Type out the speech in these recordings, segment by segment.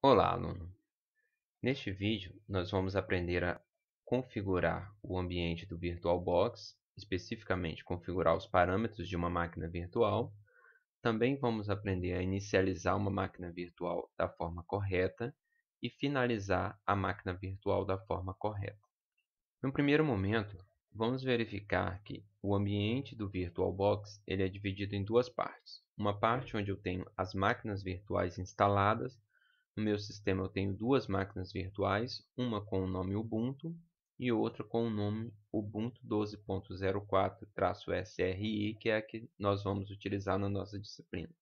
Olá, aluno! Neste vídeo, nós vamos aprender a configurar o ambiente do VirtualBox, especificamente configurar os parâmetros de uma máquina virtual. Também vamos aprender a inicializar uma máquina virtual da forma correta e finalizar a máquina virtual da forma correta. No primeiro momento, vamos verificar que o ambiente do VirtualBox ele é dividido em duas partes. Uma parte onde eu tenho as máquinas virtuais instaladas. No meu sistema eu tenho duas máquinas virtuais, uma com o nome Ubuntu e outra com o nome Ubuntu 12.04-SRI, que é a que nós vamos utilizar na nossa disciplina.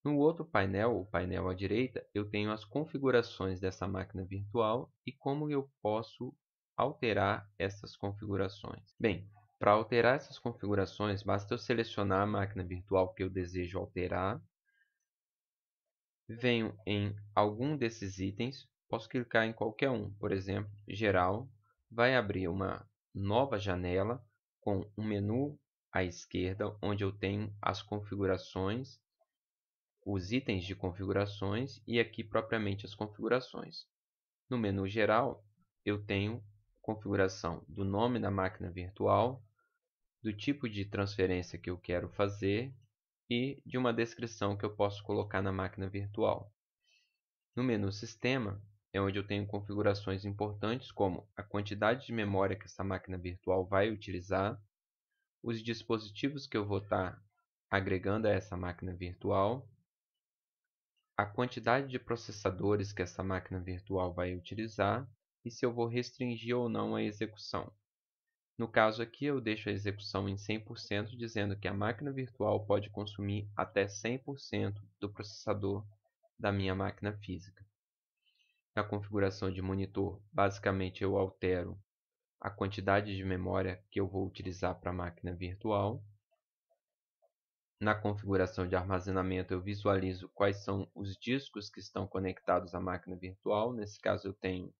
No outro painel, o painel à direita, eu tenho as configurações dessa máquina virtual e como eu posso alterar essas configurações. Bem, para alterar essas configurações, basta eu selecionar a máquina virtual que eu desejo alterar. Venho em algum desses itens, posso clicar em qualquer um, por exemplo, geral, vai abrir uma nova janela com um menu à esquerda, onde eu tenho as configurações, os itens de configurações e aqui propriamente as configurações. No menu geral, eu tenho configuração do nome da máquina virtual, do tipo de transferência que eu quero fazer e de uma descrição que eu posso colocar na máquina virtual. No menu Sistema é onde eu tenho configurações importantes como a quantidade de memória que essa máquina virtual vai utilizar, os dispositivos que eu vou estar agregando a essa máquina virtual, a quantidade de processadores que essa máquina virtual vai utilizar e se eu vou restringir ou não a execução. No caso aqui, eu deixo a execução em 100%, dizendo que a máquina virtual pode consumir até 100% do processador da minha máquina física. Na configuração de monitor, basicamente eu altero a quantidade de memória que eu vou utilizar para a máquina virtual. Na configuração de armazenamento, eu visualizo quais são os discos que estão conectados à máquina virtual. Nesse caso, eu tenho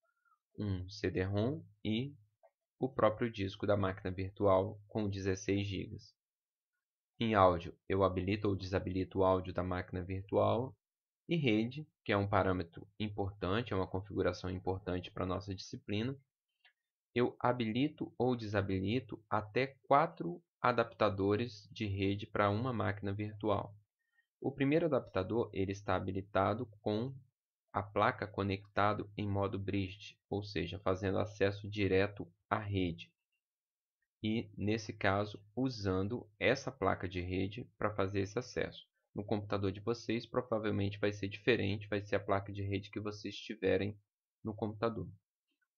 um CD-ROM e o próprio disco da máquina virtual com 16 GB. Em áudio, eu habilito ou desabilito o áudio da máquina virtual. E rede, que é um parâmetro importante, é uma configuração importante para a nossa disciplina. Eu habilito ou desabilito até 4 adaptadores de rede para uma máquina virtual. O primeiro adaptador ele está habilitado com a placa conectado em modo bridge, ou seja, fazendo acesso direto à rede. E, nesse caso, usando essa placa de rede para fazer esse acesso. No computador de vocês, provavelmente vai ser diferente, vai ser a placa de rede que vocês tiverem no computador.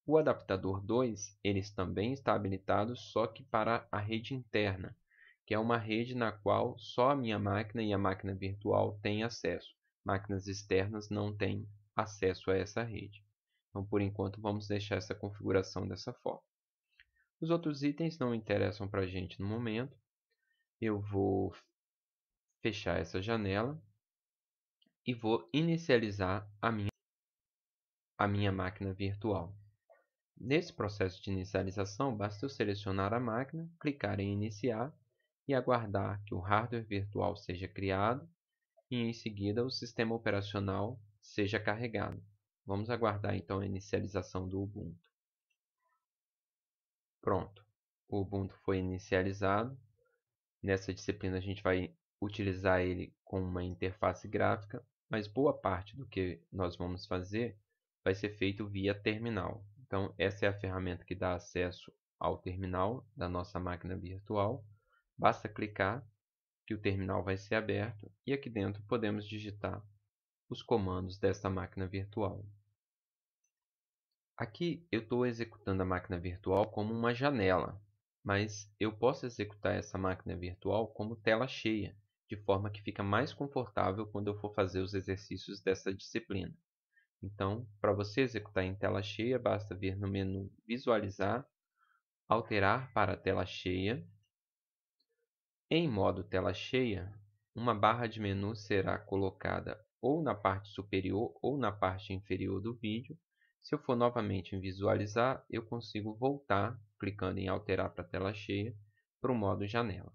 O adaptador 2, ele também está habilitado, só que para a rede interna, que é uma rede na qual só a minha máquina e a máquina virtual têm acesso. Máquinas externas não têm acesso a essa rede. Então, por enquanto, vamos deixar essa configuração dessa forma. Os outros itens não interessam para a gente no momento. Eu vou fechar essa janela e vou inicializar a minha máquina virtual. Nesse processo de inicialização, basta eu selecionar a máquina, clicar em Iniciar e aguardar que o hardware virtual seja criado e, em seguida, o sistema operacional seja carregado. Vamos aguardar então a inicialização do Ubuntu. Pronto, o Ubuntu foi inicializado. Nessa disciplina a gente vai utilizar ele com uma interface gráfica, mas boa parte do que nós vamos fazer vai ser feito via terminal. Então, essa é a ferramenta que dá acesso ao terminal da nossa máquina virtual. Basta clicar que o terminal vai ser aberto e aqui dentro podemos digitar os comandos desta máquina virtual. Aqui eu estou executando a máquina virtual como uma janela, mas eu posso executar essa máquina virtual como tela cheia, de forma que fica mais confortável quando eu for fazer os exercícios dessa disciplina. Então, para você executar em tela cheia, basta vir no menu Visualizar, alterar para tela cheia. Em modo tela cheia, uma barra de menu será colocada ou na parte superior ou na parte inferior do vídeo. Se eu for novamente em Visualizar, eu consigo voltar, clicando em Alterar para tela cheia, para o modo janela.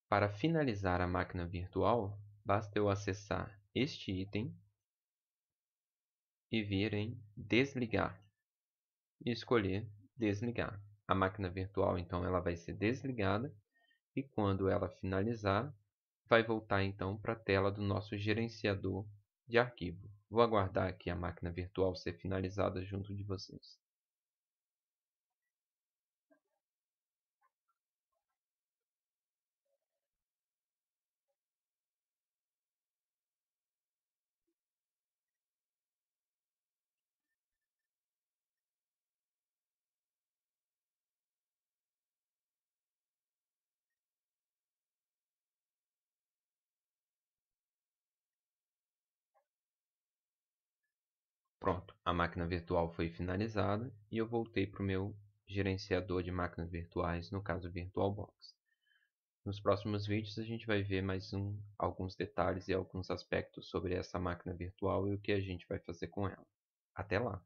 Para finalizar a máquina virtual, basta eu acessar este item e vir em desligar e escolher desligar. A máquina virtual então ela vai ser desligada e quando ela finalizar, vai voltar então para a tela do nosso gerenciador de arquivo. Vou aguardar aqui a máquina virtual ser finalizada junto de vocês. Pronto, a máquina virtual foi finalizada e eu voltei para o meu gerenciador de máquinas virtuais, no caso VirtualBox. Nos próximos vídeos a gente vai ver alguns detalhes e alguns aspectos sobre essa máquina virtual e o que a gente vai fazer com ela. Até lá!